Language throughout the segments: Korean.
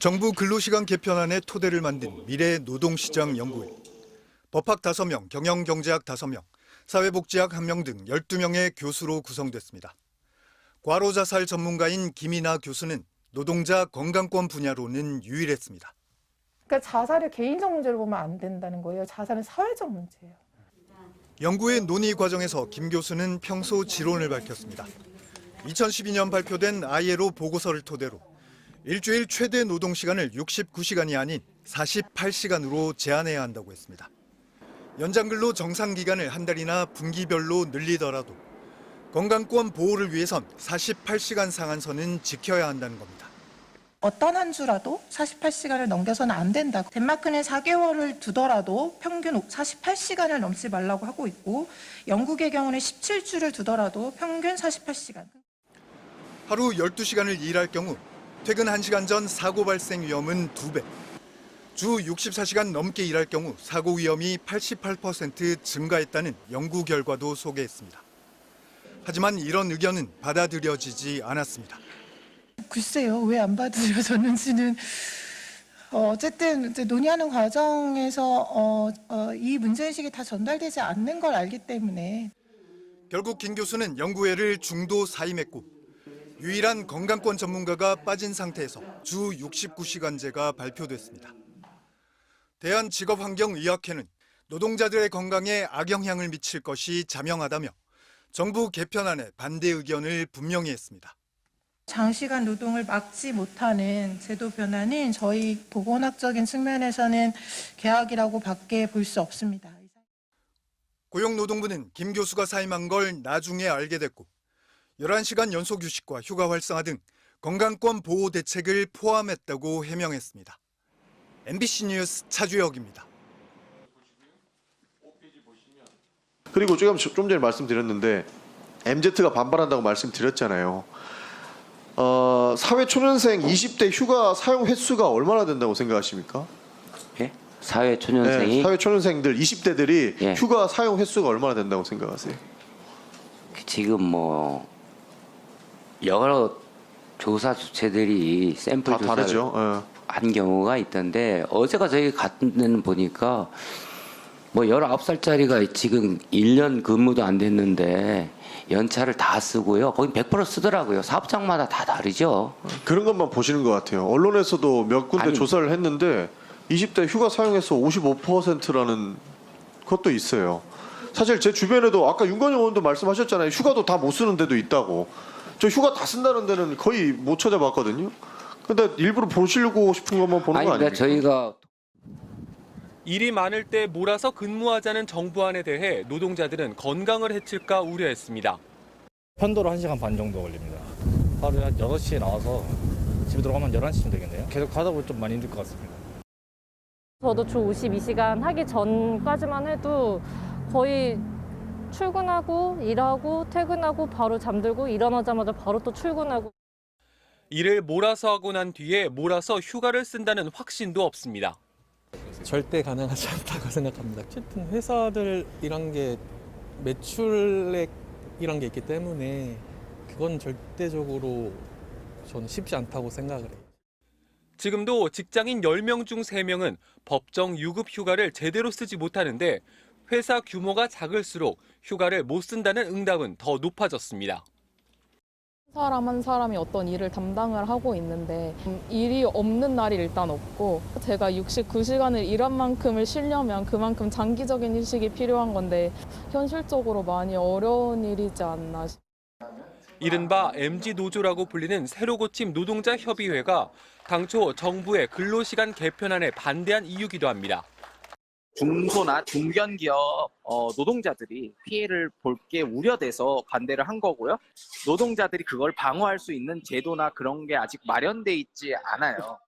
정부 근로시간 개편안의 토대를 만든 미래노동시장 연구회. 법학 5명, 경영경제학 5명, 사회복지학 1명 등 12명의 교수로 구성됐습니다. 과로자살 전문가인 김이나 교수는 노동자 건강권 분야로는 유일했습니다. 그러니까 자살을 개인적 문제로 보면 안 된다는 거예요. 자살은 사회적 문제예요. 연구회 논의 과정에서 김 교수는 평소 지론을 밝혔습니다. 2012년 발표된 ILO 보고서를 토대로 일주일 최대 노동시간을 69시간이 아닌 48시간으로 제한해야 한다고 했습니다. 연장근로 정상기간을 한 달이나 분기별로 늘리더라도 건강권 보호를 위해선 48시간 상한선은 지켜야 한다는 겁니다. 어떤 한 주라도 48시간을 넘겨서는 안 된다. 덴마크는 4개월을 두더라도 평균 48시간을 넘지 말라고 하고 있고 영국의 경우는 17주를 두더라도 평균 48시간. 하루 12시간을 일할 경우 퇴근 1시간 전 사고 발생 위험은 2배. 주 64시간 넘게 일할 경우 사고 위험이 88% 증가했다는 연구 결과도 소개했습니다. 하지만 이런 의견은 받아들여지지 않았습니다. 글쎄요, 왜 안 받아들여졌는지는 어쨌든 이제 논의하는 과정에서 이 문제의식이 다 전달되지 않는 걸 알기 때문에 결국 김 교수는 연구회를 중도 사임했고 유일한 건강권 전문가가 빠진 상태에서 주 69시간제가 발표됐습니다. 대한직업환경의학회는 노동자들의 건강에 악영향을 미칠 것이 자명하다며 정부 개편안에 반대 의견을 분명히 했습니다. 장시간 노동을 막지 못하는 제도 변화는 저희 보건학적인 측면에서는 계약이라고 밖에 볼 수 없습니다. 고용노동부는 김 교수가 사임한 걸 나중에 알게 됐고 11시간 연속 휴식과 휴가 활성화 등 건강권 보호 대책을 포함했다고 해명했습니다. MBC 뉴스 차주혁입니다. 그리고 좀 전에 말씀드렸는데 MZ가 반발한다고 말씀드렸잖아요. 사회초년생 20대 휴가 사용 횟수가 얼마나 된다고 생각하십니까? 예? 사회초년생이? 네, 사회초년생들 20대들이 예. 휴가 사용 횟수가 얼마나 된다고 생각하세요? 지금 뭐 여러 조사 주체들이 샘플 다 조사를 다르죠. 한 경우가 있던데 어제가 저희 같은 보니까 뭐 19살짜리가 지금 1년 근무도 안 됐는데 연차를 다 쓰고요. 거기 100% 쓰더라고요. 사업장마다 다 다르죠. 그런 것만 보시는 것 같아요. 언론에서도 몇 군데 아니, 조사를 했는데 20대 휴가 사용해서 55%라는 것도 있어요. 사실 제 주변에도 아까 윤건영 의원도 말씀하셨잖아요. 휴가도 다 못 쓰는 데도 있다고. 저 휴가 다 쓴다는 데는 거의 못 찾아봤거든요. 근데 일부러 보시려고 싶은 것만 보는 거 아닙니까? 저희가 일이 많을 때 몰아서 근무하자는 정부안에 대해 노동자들은 건강을 해칠까 우려했습니다. 편도로 1시간 반 정도 걸립니다. 하루에 한 6시에 나와서 집에 들어가면 11시쯤 되겠네요. 계속 가다 보면 좀 많이 힘들 것 같습니다. 저도 주 52시간 하기 전까지만 해도 거의 출근하고 일하고 퇴근하고 바로 잠들고 일어나자마자 바로 또 출근하고. 일을 몰아서 하고 난 뒤에 몰아서 휴가를 쓴다는 확신도 없습니다. 절대 가능하지 않다고 생각합니다. 어쨌든 회사들이란 게 매출액이란 게 있기 때문에 그건 절대적으로 저는 쉽지 않다고 생각을 해요. 지금도 직장인 10명 중 3명은 법정 유급 휴가를 제대로 쓰지 못하는데 회사 규모가 작을수록 휴가를 못 쓴다는 응답은 더 높아졌습니다. 사람 한 사람이 어떤 일을 담당을 하고 있는데 일이 없는 날이 일단 없고 제가 69시간을 일한 만큼을 쉬려면 그만큼 장기적인 휴식이 필요한 건데 현실적으로 많이 어려운 일이지 않나 싶어요. 이른바 MG노조라고 불리는 새로 고침 노동자 협의회가 당초 정부의 근로시간 개편안에 반대한 이유기도 합니다. 중소나 중견기업 노동자들이 피해를 볼 게 우려돼서 반대를 한 거고요. 노동자들이 그걸 방어할 수 있는 제도나 그런 게 아직 마련돼 있지 않아요.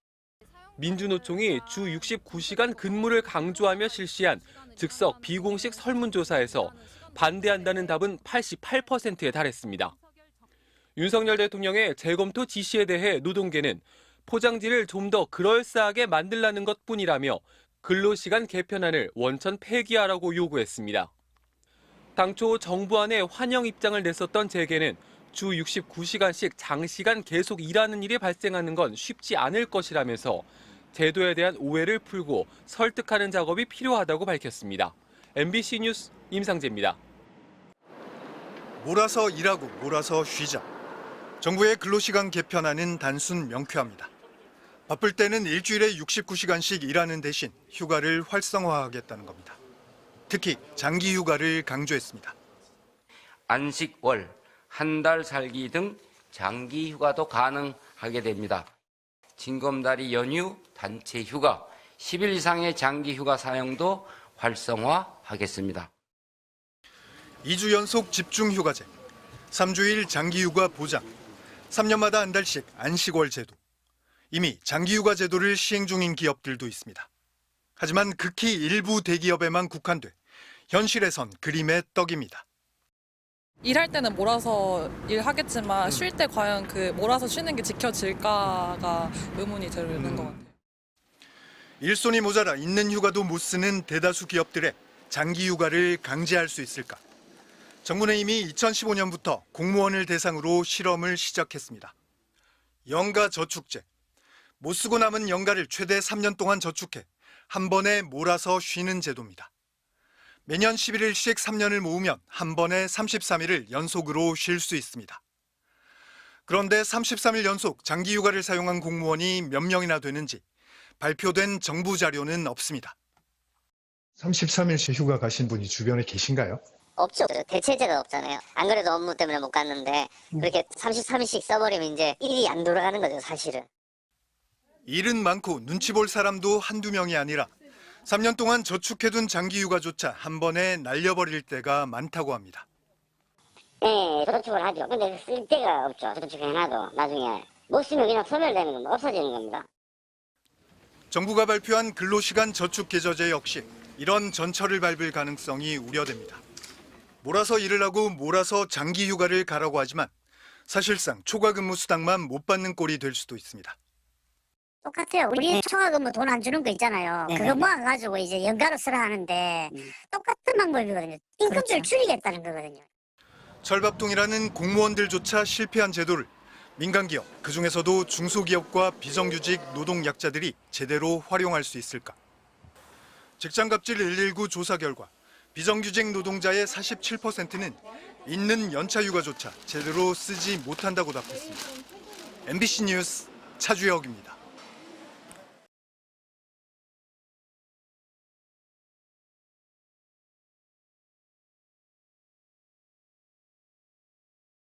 민주노총이 주 69시간 근무를 강조하며 실시한 즉석 비공식 설문조사에서 반대한다는 답은 88%에 달했습니다. 윤석열 대통령의 재검토 지시에 대해 노동계는 포장지를 좀 더 그럴싸하게 만들라는 것뿐이라며 근로시간 개편안을 원천 폐기하라고 요구했습니다. 당초 정부안에 환영 입장을 냈었던 재계는 주 69시간씩 장시간 계속 일하는 일이 발생하는 건 쉽지 않을 것이라면서 제도에 대한 오해를 풀고 설득하는 작업이 필요하다고 밝혔습니다. MBC 뉴스 임상재입니다. 몰아서 일하고 몰아서 쉬자. 정부의 근로시간 개편안은 단순 명쾌합니다. 바쁠 때는 일주일에 69시간씩 일하는 대신 휴가를 활성화하겠다는 겁니다. 특히 장기 휴가를 강조했습니다. 안식, 월, 한 달 살기 등 장기 휴가도 가능하게 됩니다. 징검다리 연휴, 단체 휴가, 10일 이상의 장기 휴가 사용도 활성화하겠습니다. 2주 연속 집중휴가제, 3주일 장기휴가 보장, 3년마다 한 달씩 안식월 제도. 이미 장기휴가 제도를 시행 중인 기업들도 있습니다. 하지만 극히 일부 대기업에만 국한돼 현실에선 그림의 떡입니다. 일할 때는 몰아서 일하겠지만 쉴 때 과연 그 몰아서 쉬는 게 지켜질까가 의문이 드는 것 같아요. 일손이 모자라 있는 휴가도 못 쓰는 대다수 기업들의 장기휴가를 강제할 수 있을까? 정부는 이미 2015년부터 공무원을 대상으로 실험을 시작했습니다. 연가 저축제. 못 쓰고 남은 연가를 최대 3년 동안 저축해 한 번에 몰아서 쉬는 제도입니다. 매년 11일씩 3년을 모으면 한 번에 33일을 연속으로 쉴 수 있습니다. 그런데 33일 연속 장기휴가를 사용한 공무원이 몇 명이나 되는지 발표된 정부 자료는 없습니다. 33일씩 휴가 가신 분이 주변에 계신가요? 없죠. 대체제가 없잖아요. 안 그래도 업무 때문에 못 갔는데 그렇게 33일씩 써버리면 이제 일이 안 돌아가는 거죠, 사실은. 일은 많고 눈치 볼 사람도 한두 명이 아니라 3년 동안 저축해둔 장기휴가조차 한 번에 날려버릴 때가 많다고 합니다. 네, 저축을 하죠. 근데 쓸 데가 없죠. 저축해놔도 나중에 못 쓰면 그냥 소멸되는 겁니다. 없어지는 겁니다. 정부가 발표한 근로시간 저축계좌제 역시 이런 전철을 밟을 가능성이 우려됩니다. 몰아서 일을 하고 몰아서 장기휴가를 가라고 하지만 사실상 초과근무 수당만 못 받는 꼴이 될 수도 있습니다. 똑같아요. 우리 초과근무 돈 안 주는 거 있잖아요. 그거 모아가지고 이제 연가로 쓰라 하는데 똑같은 방법이거든요. 임금을 줄이겠다는 거거든요. 철밥통이라는 공무원들조차 실패한 제도를 민간기업, 그중에서도 중소기업과 비정규직 노동약자들이 제대로 활용할 수 있을까? 직장갑질 119 조사 결과 비정규직 노동자의 47%는 있는 연차휴가조차 제대로 쓰지 못한다고 답했습니다. MBC 뉴스 차주혁입니다.